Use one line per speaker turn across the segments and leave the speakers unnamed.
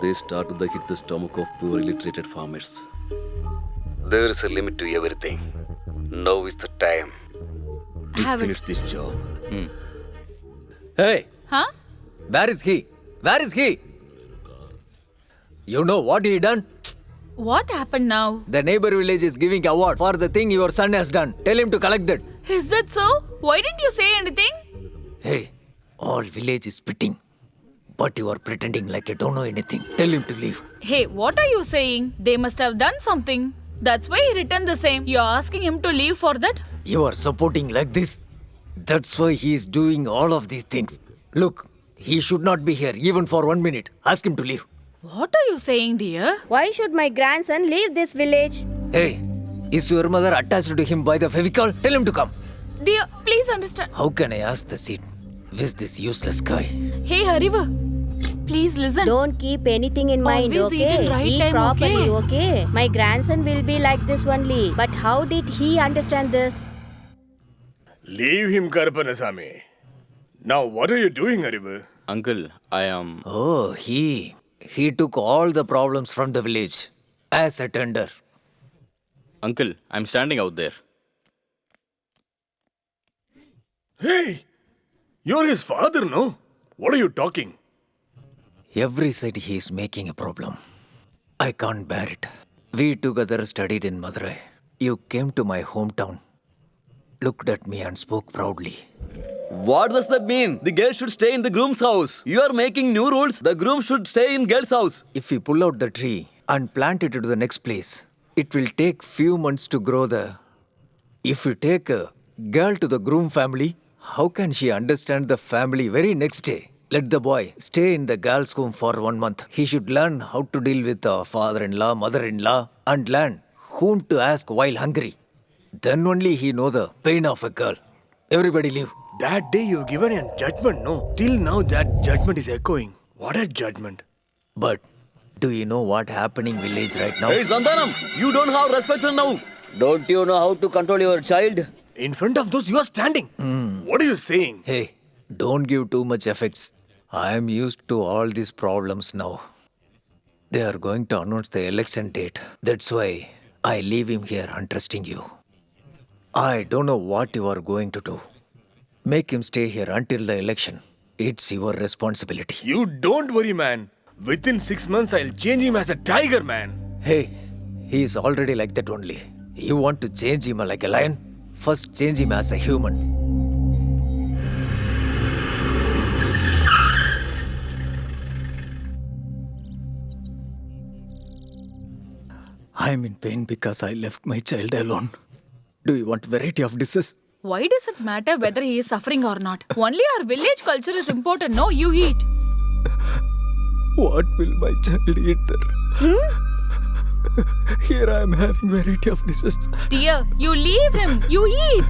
they started to hit the stomach of poor illiterated farmers. There is a limit to everything. Now is the time to
Have it.
finish this job.
Hey,
Huh?
where is he? Where is he? You know what he done?
What happened now?
The neighbor village is giving award for the thing your son has done. Tell him to collect that.
Is that so? Why didn't you say anything?
Hey, all village is spitting. But you are pretending like you don't know anything. Tell him to leave.
Hey, what are you saying? They must have done something. That's why he returned the same. You're asking him to leave for that?
You are supporting like this. That's why he is doing all of these things. Look, he should not be here even for 1 minute. Ask him to leave.
What are you saying, dear?
Why should my grandson leave this village?
Hey, is your mother attached to him by the Fevicol? Tell him to come.
Dear, please understand.
How can I ask the seat with this useless guy?
Hey, Hariva. Please listen.
Don't keep anything in mind,
Always
okay?
eat in right
Eat
time,
properly,
okay?
okay? My grandson will be like this only. But how did he understand this?
Leave him, Karpanasamy. Now, what are you doing, Harivu?
Uncle, I am.
Oh, he took all the problems from the village as a tender.
Uncle, I'm standing out there.
Hey, you're his father, no? What are you talking?
Every side he is making a problem. I can't bear it. We together studied in Madurai. You came to my hometown, looked at me and spoke proudly.
What does that mean? The girl should stay in the groom's house. You are making new rules. The groom should stay in girl's house.
If we pull out the tree and plant it to the next place, it will take few months to grow there. If you take a girl to the groom family, how can she understand the family very next day? Let the boy stay in the girl's home for 1 month. He should learn how to deal with the father-in-law, mother-in-law, and learn whom to ask while hungry. Then only he know the pain of a girl. Everybody leave.
That day you've given a judgment, no? Till now that judgment is echoing. What a judgment.
But do you know what happening village right now?
Hey, Santanam, you don't have respect now. Don't you know how to control your child?
In front of those you are standing. What are you saying?
Hey, don't give too much effects. I am used to all these problems now. They are going to announce the election date. That's why I leave him here and trusting you. I don't know what you are going to do. Make him stay here until the election. It's your responsibility.
You don't worry, man. Within 6 months, I'll change him as a tiger, man.
Hey, he is already like that only. You want to change him like a lion? First change him as a human. I'm in pain because I left my child alone. Do you want variety of dishes?
Why does it matter whether he is suffering or not? Only our village culture is important. No, you eat.
What will my child eat there? Here I am having variety of dishes.
Dear, you leave him. You eat.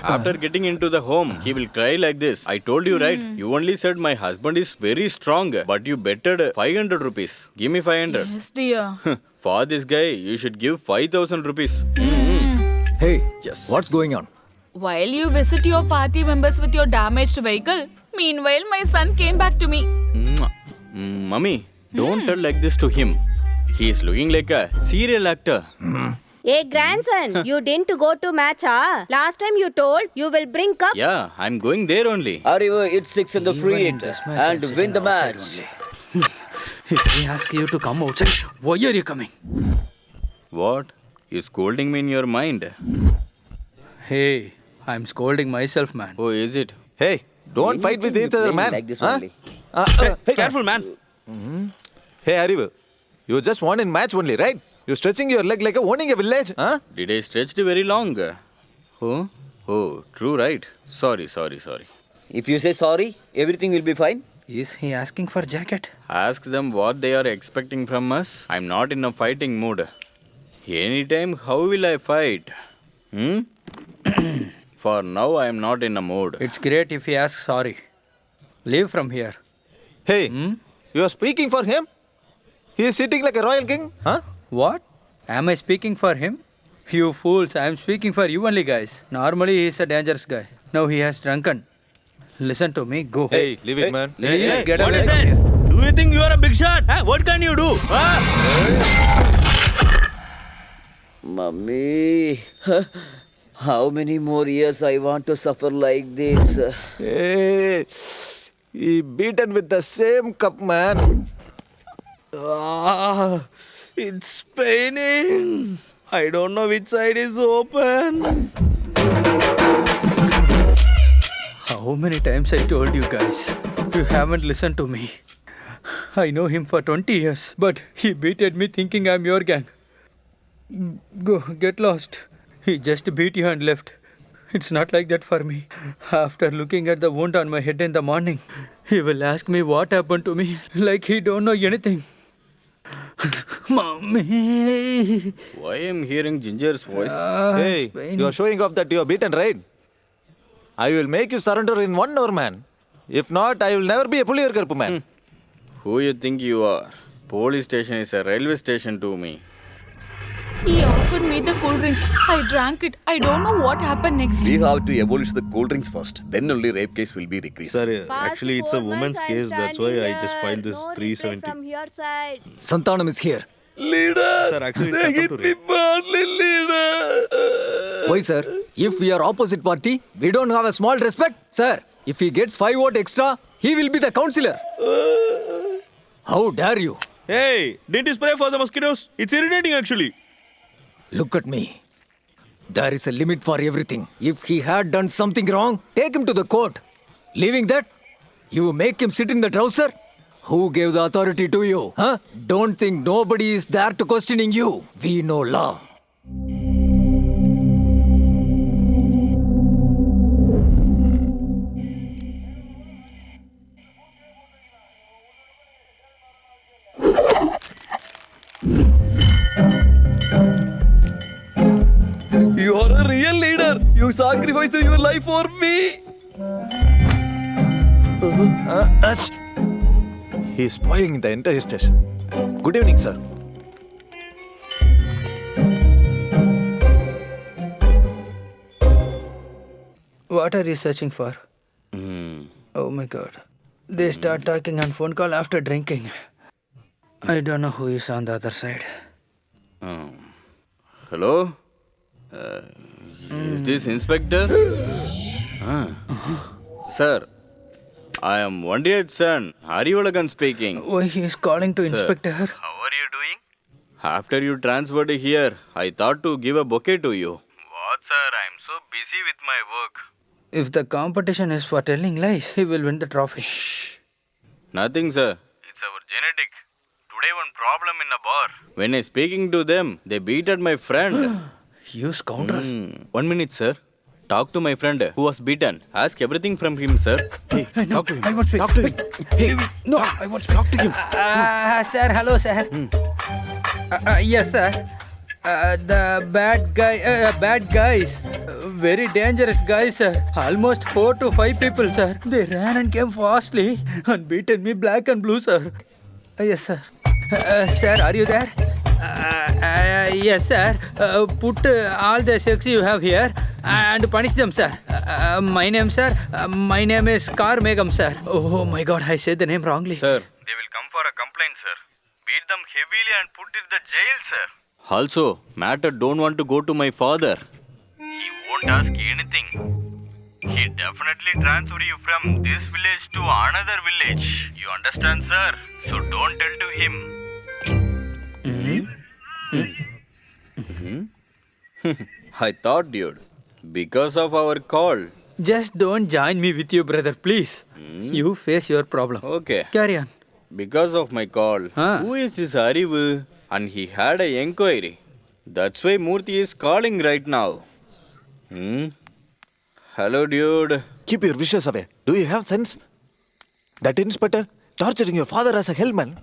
After getting into the home, he will cry like this. I told you, right? You only said my husband is very strong, but you betted 500 rupees. Give me 500.
Yes, dear.
For this guy, you should give 5,000 rupees.
Hey,
Yes.
what's going on?
While you visit your party members with your damaged vehicle, meanwhile, my son came back to me.
Mummy, don't tell like this to him. He is looking like a serial actor.
Hey, grandson, you didn't go to match, huh? Last time you told you will bring cup.
Yeah, I'm going there only.
Harivu, it's 6 in the free
Even in
hit
this match,
and
I'm
win the
sitting outside
match.
If he asks you to come outside, why are you coming?
What? You scolding me in your mind?
Hey, I'm scolding myself, man.
Oh, is it?
Hey, don't fight with each other, man.
Like this
Huh?
only.
Hey, careful, man.
Hey, Harivu, you just won in match only, right? You're stretching your leg like a owning a village, huh?
Did I stretch it very long? Oh, true, right? Sorry.
If you say sorry, everything will be fine.
Is he asking for jacket?
Ask them what they are expecting from us. I'm not in a fighting mood. Anytime, how will I fight? For now, I am not in a mood.
It's great if he asks sorry. Leave from here.
Hey, you are speaking for him? He is sitting like a royal king, huh?
What? Am I speaking for him? You fools, I am speaking for you only, guys. Normally, he is a dangerous guy. Now he has drunken. Listen to me, go.
Hey, leave it, man.
Please get
what
away
is
from
this?
here.
you think you are a big shot? Huh? What can you do? Huh?
Mummy, how many more years I want to suffer like this?
Hey, he beaten with the same cup, man.
It's paining. I don't know which side is open.
How many times I told you guys? You haven't listened to me. I know him for 20 years, but he beated me thinking I'm your gang. Go, get lost. He just beat you and left. It's not like that for me. After looking at the wound on my head in the morning, he will ask me what happened to me, like he don't know anything. Mommy.
Why am I hearing Ginger's voice?
Hey, you are showing off that you are beaten, right? I will make you surrender in 1 hour, man. If not, I will never be a Puliyarkarpu, man.
Who you think you are? Police station is a railway station to me.
He offered me the cool drinks. I drank it. I don't know what happened next.
We have to abolish the cold drinks first. Then only rape case will be decreased.
Sir,
Past
actually it's
4
a woman's
months I'm
case. That's why
standing
I just
here.
filed this
No reply
370.
from your side.
Santanam is here.
Sir, actually it's happened to rape.
Why, sir? If we are opposite party, we don't have a small respect? Sir, if he gets 5 votes extra, he will be the councillor. How dare you?
Hey, didn't you spray for the mosquitoes? It's irritating actually.
Look at me. There is a limit for everything. If he had done something wrong, take him to the court. Leaving that, you make him sit in the trouser? Who gave the authority to you? Huh? Don't think nobody is there to questioning you. We know law.
You are a real leader. You sacrificed your life for me.
He is spoiling the entire station. Good evening, sir.
What are you searching for? Oh my god. They start talking on phone call after drinking. I don't know who is on the other side.
Hello? Is this Inspector? Sir, I am Vandiya's son, Harivalagan speaking.
Why he is calling to Inspector?
How are you doing? After you transferred here, I thought to give a bouquet to you. What, sir? I am so busy with my work.
If the competition is for telling lies, he will win the trophy.
Nothing, sir. It's our genetic. Today one problem in a bar. When I speaking to them, they beat at my friend.
You scoundrel.
1 minute, sir. Talk to my friend who was beaten. Ask everything from him, sir.
I want to speak. Talk to him. Hey, no, I want to talk to him. Sir, hello, sir. Yes, sir. The bad guys, very dangerous guys, sir. Almost 4 to 5 people, sir. They ran and came fastly and beaten me black and blue, sir. Yes, sir. Sir, are you there? Yes, sir. Put all the sex you have here and punish them, sir. My name is Kar Megam, sir. Oh my God, I said the name wrongly.
Sir, they will come for a complaint, sir. Beat them heavily and put in the jail, sir. Also, matter don't want to go to my father. He won't ask anything. He definitely transfer you from this village to another village. You understand, sir? So don't tell to him. I thought, dude, because of our call.
Just don't join me with you, brother, please. You face your problem.
Okay.
Carry on.
Because of my call.
Huh?
Who is this Arivu? And he had an inquiry. That's why Murthy is calling right now. Hello, dude.
Keep your wishes away. Do you have sense? That inspector torturing your father as a hellman.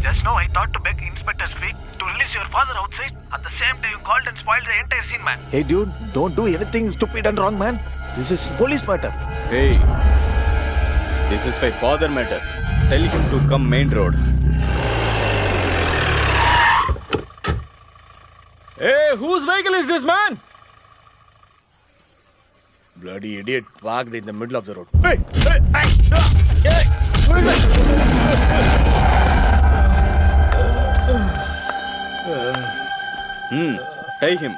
Just now I thought to beg Inspector's feet to release your father outside. At the same time you called and spoiled the entire scene, man.
Hey, dude, don't do anything stupid and wrong, man. This is police matter.
Hey, this is my father matter. Tell him to come main road.
Hey, whose vehicle is this, man?
Bloody idiot parked in the middle of the road.
Hey, who is that?
Tie him.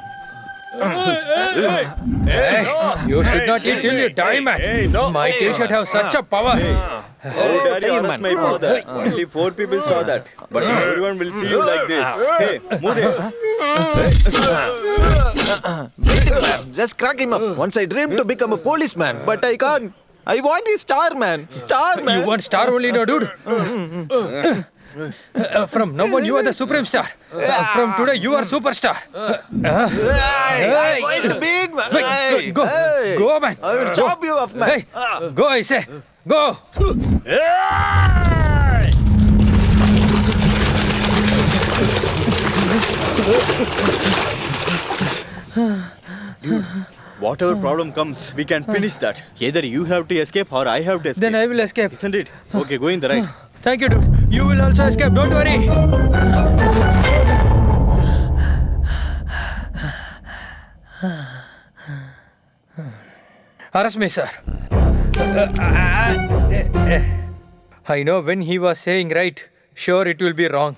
You should not eat till you die, man. My t-shirt have such a power.
How dare you arrest my father? Only 4 people saw that. But everyone will see you like this. Hey, move there.
Beat him, man. Just crack him up. Once I dreamed to become a policeman, but I can't. I want a star, man. Star, man.
You want star only, no, dude? From now on, you are the supreme star. From today, you are superstar.
I'm going to beat, man.
Hey, go,
Hey.
go, man.
I will chop you off, man.
Hey, go, I say, go.
Whatever problem comes, we can finish that. Either you have to escape or I have to escape.
Then I will escape.
Isn't it? Okay, go in the right.
Thank you, dude. You will also escape. Don't worry. Arrest me, sir. I know when he was saying right, sure it will be wrong.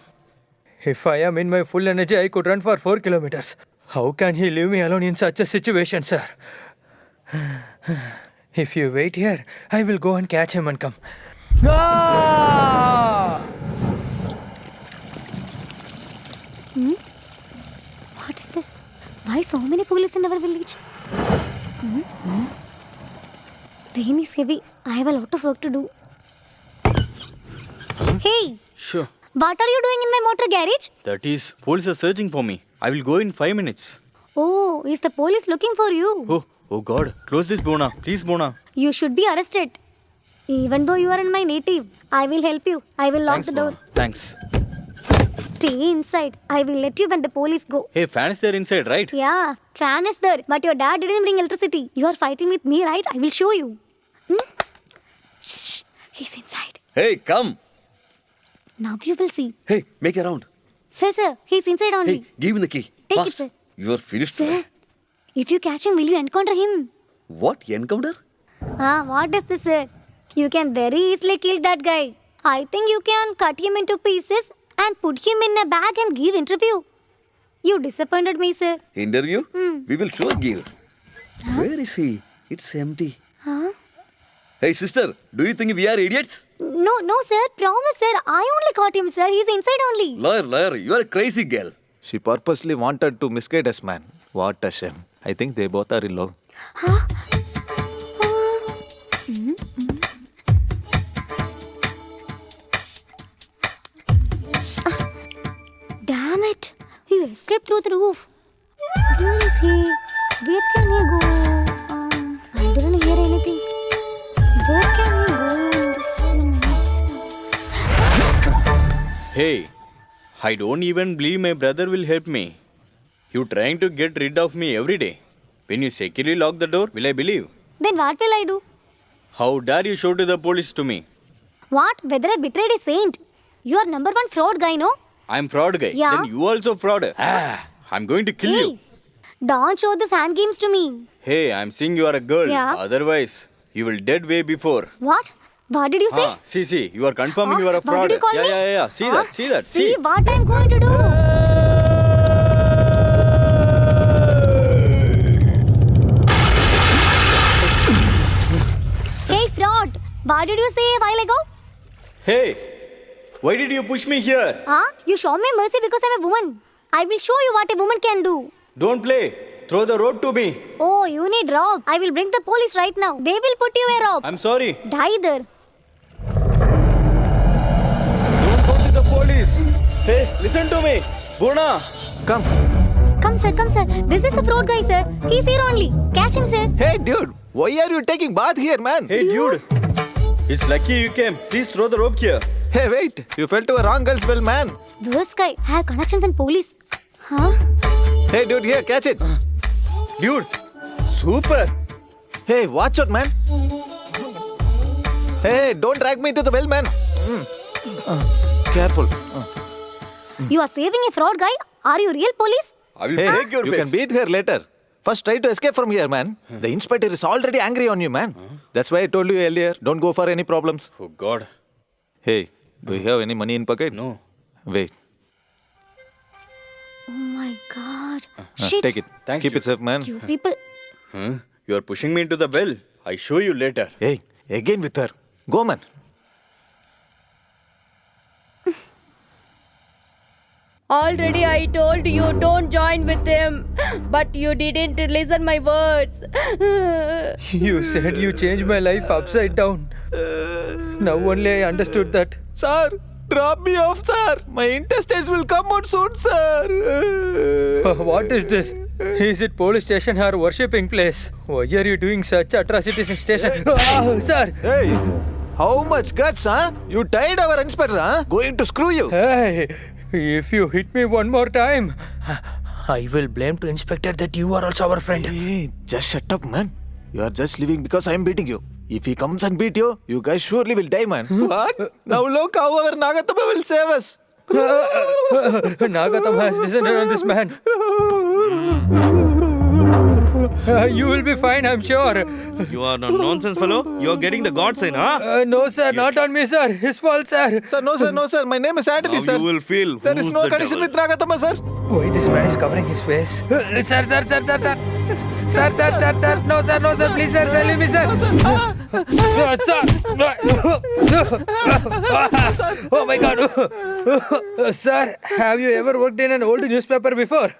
If I am in my full energy, I could run for 4 kilometers. How can he leave me alone in such a situation, sir? If you wait here, I will go and catch him and come. Ah!
What is this? Why so many police in our village? Rain is heavy. I have a lot of work to do. Hey!
Sure.
What are you doing in my motor garage?
That is, police are searching for me. I will go in 5 minutes.
Oh, is the police looking for you?
Oh God. Close this, Bona. Please, Bona.
You should be arrested. Even though you are in my native, I will help you. I will lock
Thanks,
the door.
Bona. Thanks.
Stay inside. I will let you when the police go.
Hey, fan is there inside, right?
Yeah, fan is there. But your dad didn't bring electricity. You are fighting with me, right? I will show you. Shh. He's inside.
Hey, come.
Now you will see.
Hey, make a round.
Sir, he's inside only.
Hey, give me the key.
Take it,
Fast.
sir.
You are finished.
Sir, if you catch him, will you encounter him?
What? Encounter?
What is this, sir? You can very easily kill that guy. I think you can cut him into pieces and put him in a bag and give interview. You disappointed me, sir.
Interview? We will sure give. Where is he? It's empty.
Huh?
Hey, sister, do you think we are idiots?
No, sir. Promise, sir. I only caught him, sir. He's inside only.
Liar, you are a crazy girl.
She purposely wanted to misguide us, man. What a shame. I think they both are in love.
Huh? Damn it! You escaped through the roof. Where is he? Where can he go? I didn't hear anything. Where can he go in this few minutes?
Hey, I don't even believe my brother will help me. You trying to get rid of me every day. When you securely lock the door, will I believe?
Then what will I do?
How dare you show to the police to me?
What? Whether I betrayed a saint? You are number one fraud guy, no?
I'm fraud guy.
Yeah.
Then you also fraud. I'm going to kill you.
Don't show these hand games to me.
Hey, I'm seeing you are a girl.
Yeah.
Otherwise, you will dead way before.
What? What did you say?
See, you are confirming you are a
What
fraud.
did you call me?
Yeah. See that.
See what I'm going to do. Hey, fraud. What did you say a while ago?
Hey, why did you push me here?
You show me mercy because I'm a woman. I will show you what a woman can do.
Don't play. Throw the rope to me.
Oh, you need rope. I will bring the police right now. They will put you a rope.
I'm sorry.
Die there.
Don't go to the police. Hey, listen to me. Bona.
Come.
Come, sir. This is the fraud guy, sir. He's here only. Catch him, sir.
Hey, dude. Why are you taking bath here, man?
Hey, dude. It's lucky you came. Please throw the rope here.
Hey, wait. You fell to a wrong girl's well, man.
Worst guy. I have connections in police. Huh?
Hey, dude, here, catch it.
Dude, super.
Hey, watch out, man. Hey, don't drag me to the well, man. Careful.
You are saving a fraud guy? Are you real police?
I will
Hey,
break your
you
face.
can beat her later. First, try to escape from here, man. The inspector is already angry on you, man. That's why I told you earlier, don't go for any problems.
Oh, God.
Hey, do you have any money in pocket?
No.
Wait.
Oh my God. God. Shit.
Take it.
Thanks,
Keep it safe, man.
You people.
Huh? You are pushing me into the well. I show you later.
Hey, again with her. Go, man.
Already I told you don't join with him, but you didn't listen my words.
You said you changed my life upside down. Now only I understood that.
Sir, drop me off, sir. My intestines will come out soon, sir.
What is this? Is it police station or worshipping place? Why are you doing such atrocities in station? Sir!
Hey, how much guts, huh? You tied our inspector, huh? Going to screw you.
Hey, if you hit me one more time, I will blame to inspector that you are also our friend.
Hey, just shut up, man. You are just leaving because I am beating you. If he comes and beat you, you guys surely will die, man. What? Now look how our Nagatama will save us.
Nagatama has descended on this man. You will be fine, I'm sure.
You are no nonsense fellow. You are getting the God sign, huh?
No, sir, not on me, sir. His fault, sir.
Sir, no, sir, no, sir. My name is Anthony,
Now
sir.
you will feel
There is
who's
no
the
connection
devil.
with Nagatama, sir.
Why this man is covering his face? Sir. No, sir, please, sir, leave me, sir. Sir. Oh my God. Sir, have you ever worked in an old newspaper before?